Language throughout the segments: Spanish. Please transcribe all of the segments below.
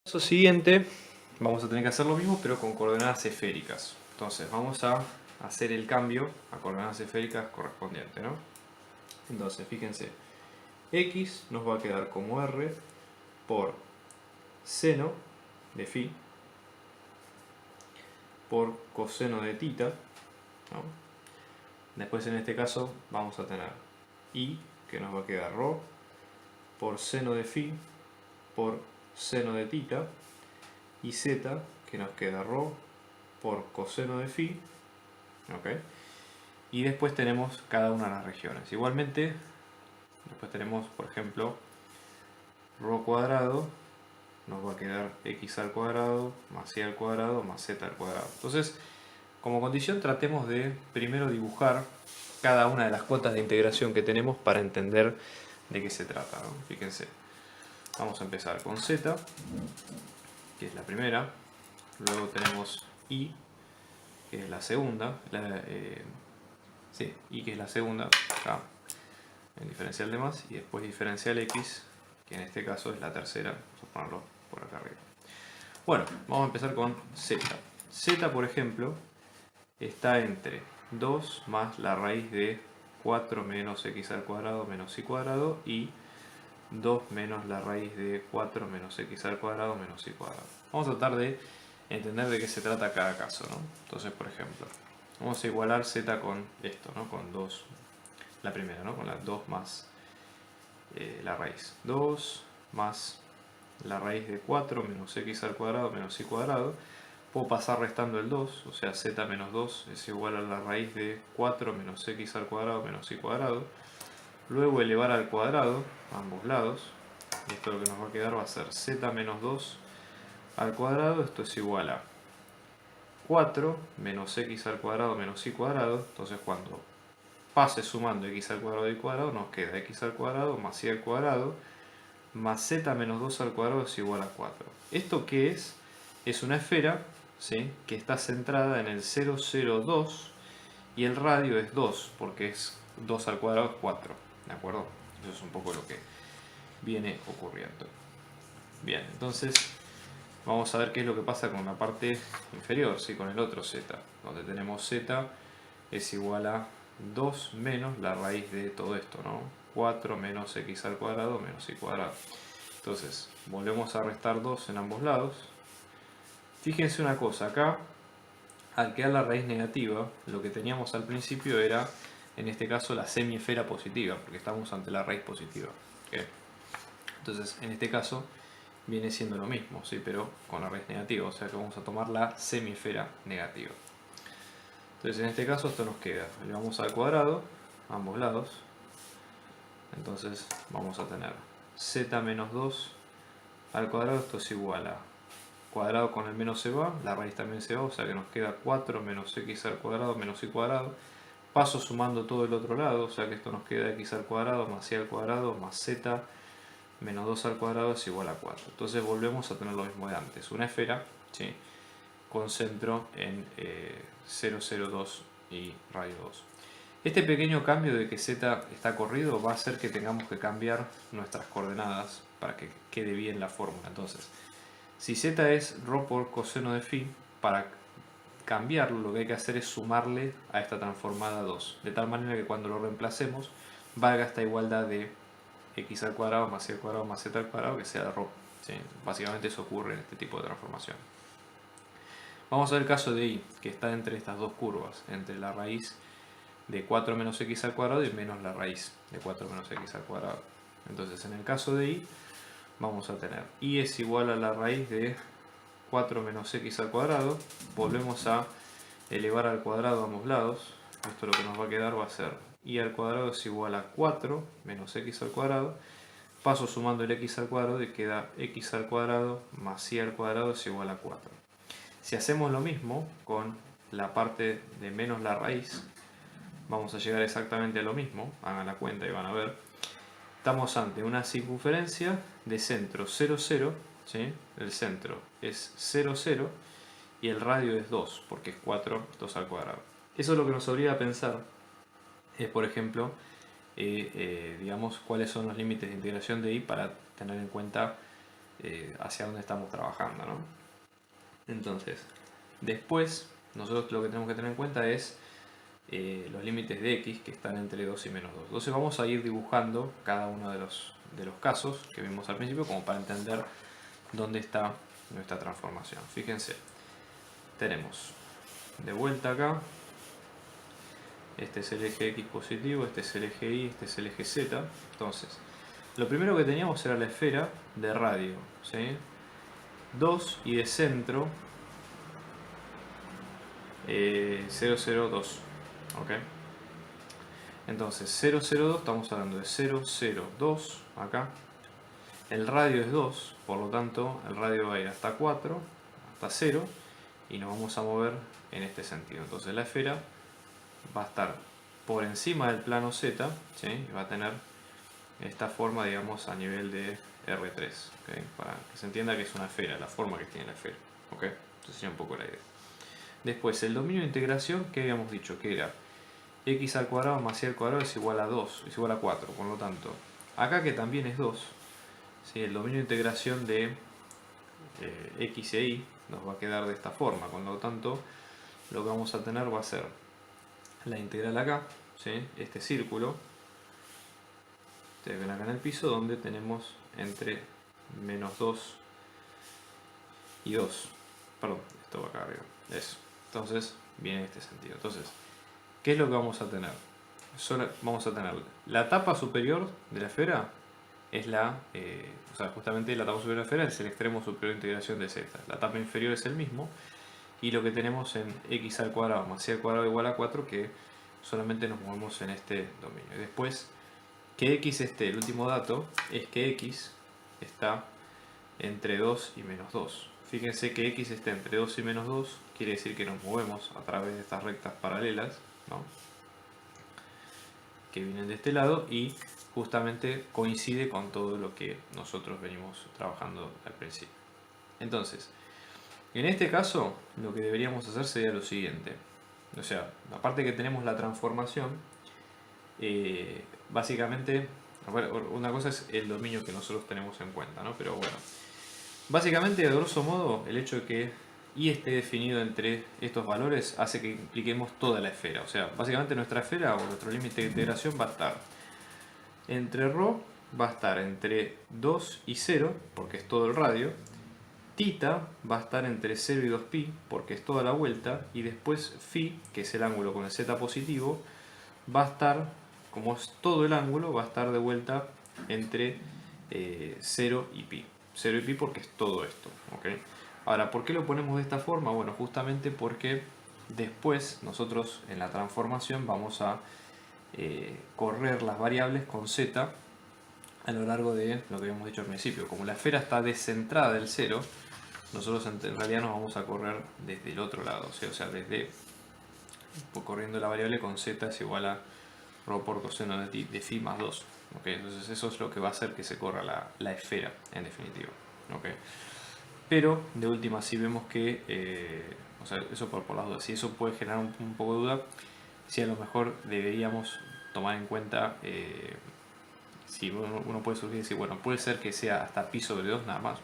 Paso siguiente, vamos a tener que hacer lo mismo pero con coordenadas esféricas. Entonces vamos a hacer el cambio a coordenadas esféricas correspondiente, ¿no? Entonces fíjense, x nos va a quedar como r por seno de phi por coseno de tita, ¿no? Después en este caso vamos a tener y que nos va a quedar rho por seno de phi por seno de tita y z que nos queda rho por coseno de phi, ¿ok? Y después tenemos cada una de las regiones. Igualmente, después tenemos, por ejemplo, rho cuadrado nos va a quedar x al cuadrado más y al cuadrado más z al cuadrado. Entonces, como condición tratemos de primero dibujar cada una de las cuotas de integración que tenemos para entender de qué se trata, ¿no? Fíjense, vamos a empezar con z, que es la primera, luego tenemos y, que es la segunda, y que es la segunda, acá, en diferencial de más, y después diferencial x, que en este caso es la tercera, vamos a ponerlo por acá arriba. Bueno, vamos a empezar con z. Z, por ejemplo, está entre 2 más la raíz de 4 menos x al cuadrado menos y cuadrado y 2 menos la raíz de 4 menos x al cuadrado menos y cuadrado. Vamos a tratar de entender de qué se trata cada caso, ¿no? Entonces, por ejemplo, vamos a igualar z con esto, ¿no? Con 2, la primera, ¿no? Con la 2 más la raíz. 2 más la raíz de 4 menos x al cuadrado menos y cuadrado. Puedo pasar restando el 2, o sea z menos 2 es igual a la raíz de 4 menos x al cuadrado menos y cuadrado. Luego elevar al cuadrado ambos lados. Y esto lo que nos va a quedar va a ser z menos 2 al cuadrado. Esto es igual a 4 menos x al cuadrado menos y cuadrado. Entonces cuando pase sumando x al cuadrado y cuadrado nos queda x al cuadrado más y al cuadrado más z menos 2 al cuadrado es igual a 4. ¿Esto qué es? Es una esfera, ¿sí?, que está centrada en el 0, 0, 2 y el radio es 2 porque es 2 al cuadrado es 4, ¿de acuerdo? Eso es un poco lo que viene ocurriendo. Bien, entonces vamos a ver qué es lo que pasa con la parte inferior, ¿sí?, con el otro z, donde tenemos z es igual a 2 menos la raíz de todo esto, ¿no? 4 menos x al cuadrado menos y cuadrado. Entonces, volvemos a restar 2 en ambos lados. Fíjense una cosa, acá, al quedar la raíz negativa, lo que teníamos al principio era, en este caso, la semiesfera positiva, porque estamos ante la raíz positiva. ¿Okay? Entonces, en este caso, viene siendo lo mismo, ¿sí?, pero con la raíz negativa, o sea que vamos a tomar la semiesfera negativa. Entonces, en este caso, esto nos queda, elevamos al cuadrado, ambos lados. Entonces vamos a tener z menos 2 al cuadrado, esto es igual a cuadrado con el menos se va, la raíz también se va, o sea que nos queda 4 menos x al cuadrado menos y cuadrado. Paso sumando todo el otro lado, o sea que esto nos queda x al cuadrado más y al cuadrado más z menos 2 al cuadrado es igual a 4. Entonces volvemos a tener lo mismo de antes, una esfera, ¿sí?, con centro en 0, 0, 2 y radio 2. Este pequeño cambio de que z está corrido va a hacer que tengamos que cambiar nuestras coordenadas para que quede bien la fórmula. Entonces, si z es rho por coseno de phi, para cambiarlo lo que hay que hacer es sumarle a esta transformada 2, de tal manera que cuando lo reemplacemos valga esta igualdad de x al cuadrado más y al cuadrado más z al cuadrado que sea rho. ¿Sí? Básicamente eso ocurre en este tipo de transformación. Vamos a ver el caso de y, que está entre estas dos curvas, entre la raíz de 4 menos x al cuadrado y menos la raíz de 4 menos x al cuadrado. Entonces, en el caso de y, vamos a tener y es igual a la raíz de 4 menos x al cuadrado. Volvemos a elevar al cuadrado a ambos lados. Esto lo que nos va a quedar va a ser y al cuadrado es igual a 4 menos x al cuadrado. Paso sumando el x al cuadrado y queda x al cuadrado más y al cuadrado es igual a 4. Si hacemos lo mismo con la parte de menos la raíz, vamos a llegar exactamente a lo mismo. Hagan la cuenta y van a ver. Estamos ante una circunferencia de centro 0, 0, ¿sí? El centro es 0, 0 y el radio es 2, porque es 4, 2 al cuadrado. Eso es lo que nos obliga a pensar, es por ejemplo, digamos, cuáles son los límites de integración de y para tener en cuenta hacia dónde estamos trabajando, ¿no? Entonces, después, nosotros lo que tenemos que tener en cuenta es los límites de x que están entre 2 y menos 2. Entonces vamos a ir dibujando cada uno de los casos que vimos al principio como para entender dónde está nuestra transformación. Fíjense, tenemos de vuelta acá, este es el eje x positivo, este es el eje y, este es el eje z. Entonces, lo primero que teníamos era la esfera de radio, ¿sí? 2 y de centro 0,02. ¿Ok? Entonces 0,02 estamos hablando de 0,02 acá. El radio es 2, por lo tanto el radio va a ir hasta 4, hasta 0, y nos vamos a mover en este sentido. Entonces la esfera va a estar por encima del plano Z, ¿sí? Y va a tener esta forma, digamos, a nivel de R3, ¿okay? Para que se entienda que es una esfera, la forma que tiene la esfera, ¿okay? Entonces sería un poco la idea. Después, el dominio de integración, que habíamos dicho que era x al cuadrado más y al cuadrado es igual a 2, es igual a 4, por lo tanto, acá que también es 2, ¿sí? El dominio de integración de x e y nos va a quedar de esta forma, por lo tanto, lo que vamos a tener va a ser la integral acá, ¿sí? Este círculo, ustedes ven acá en el piso, donde tenemos entre menos 2 y 2, perdón, esto va acá arriba, eso. Entonces, viene en este sentido. Entonces, ¿qué es lo que vamos a tener? Vamos a tener la tapa superior de la esfera, es justamente la tapa superior de la esfera es el extremo superior de integración de z. La tapa inferior es el mismo, y lo que tenemos en x al cuadrado más y al cuadrado igual a 4, que solamente nos movemos en este dominio. Y después, que x esté, el último dato, es que x está entre 2 y menos 2. Fíjense que x esté entre 2 y menos 2 quiere decir que nos movemos a través de estas rectas paralelas, ¿no? Que vienen de este lado, y justamente coincide con todo lo que nosotros venimos trabajando al principio. Entonces, en este caso, lo que deberíamos hacer sería lo siguiente. O sea, aparte que tenemos la transformación, básicamente, una cosa es el dominio que nosotros tenemos en cuenta, ¿no? Pero bueno, básicamente, a grosso modo, el hecho de que y esté definido entre estos valores hace que impliquemos toda la esfera. O sea, básicamente nuestra esfera o nuestro límite de integración va a estar entre ρ, va a estar entre 2 y 0, porque es todo el radio. Tita va a estar entre 0 y 2pi, porque es toda la vuelta. Y después phi, que es el ángulo con el z positivo, va a estar, como es todo el ángulo, va a estar de vuelta entre 0 y pi. 0 y pi porque es todo esto, ¿ok? Ahora, ¿por qué lo ponemos de esta forma? Bueno, justamente porque después nosotros en la transformación vamos a correr las variables con z a lo largo de lo que habíamos dicho al principio. Como la esfera está descentrada del 0, nosotros en realidad nos vamos a correr desde el otro lado, o sea, corriendo la variable con z es igual a ρ por coseno de phi más 2. ¿Okay? Entonces eso es lo que va a hacer que se corra la esfera, en definitiva. ¿Okay? Pero de última, si vemos que, o sea, eso por las dudas, si eso puede generar un poco de duda, si a lo mejor deberíamos tomar en cuenta, si uno puede surgir y decir, bueno, puede ser que sea hasta pi sobre 2 nada más.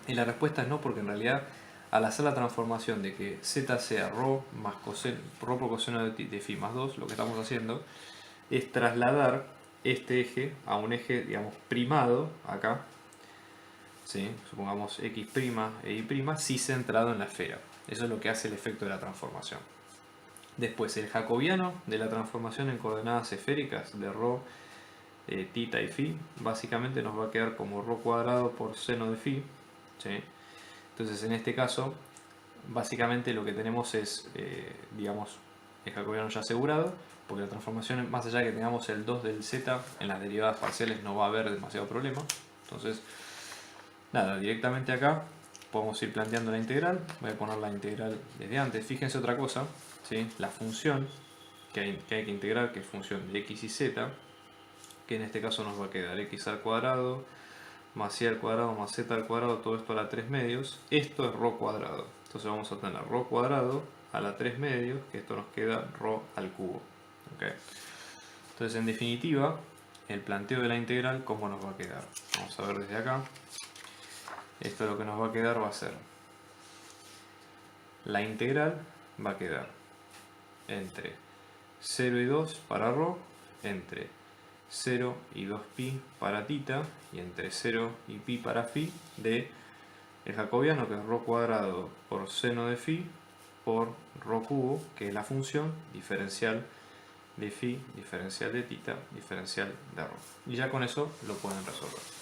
Y la respuesta es no, porque en realidad al hacer la transformación de que z sea ρ por coseno de phi más 2, lo que estamos haciendo es trasladar este eje a un eje, digamos, primado acá, ¿sí? Supongamos x' e y', sí centrado en la esfera. Eso es lo que hace el efecto de la transformación. Después, el jacobiano de la transformación en coordenadas esféricas de ρ, tita y phi, básicamente nos va a quedar como ρ cuadrado por seno de phi, ¿sí? Entonces, en este caso, básicamente lo que tenemos es, digamos, el jacobiano ya asegurado, porque la transformación, más allá de que tengamos el 2 del z, en las derivadas parciales no va a haber demasiado problema. Entonces, nada, directamente acá podemos ir planteando la integral. Voy a poner la integral desde antes. Fíjense otra cosa, ¿sí? La función que hay que integrar, que es función de x y z, que en este caso nos va a quedar x al cuadrado más y al cuadrado más z al cuadrado, todo esto a la 3 medios. Esto es ρ cuadrado. Entonces vamos a tener ρ cuadrado a la 3 medios, que esto nos queda ρ al cubo. ¿Okay? Entonces, en definitiva, el planteo de la integral, ¿cómo nos va a quedar? Vamos a ver desde acá. esto lo que nos va a quedar va a ser la integral va a quedar entre 0 y 2 para ρ, entre 0 y 2pi para θ y entre 0 y pi para phi de el jacobiano, que es ρ cuadrado por seno de phi por ρ cubo, que es la función diferencial de phi, diferencial de θ, diferencial de ρ. Y ya con eso lo pueden resolver.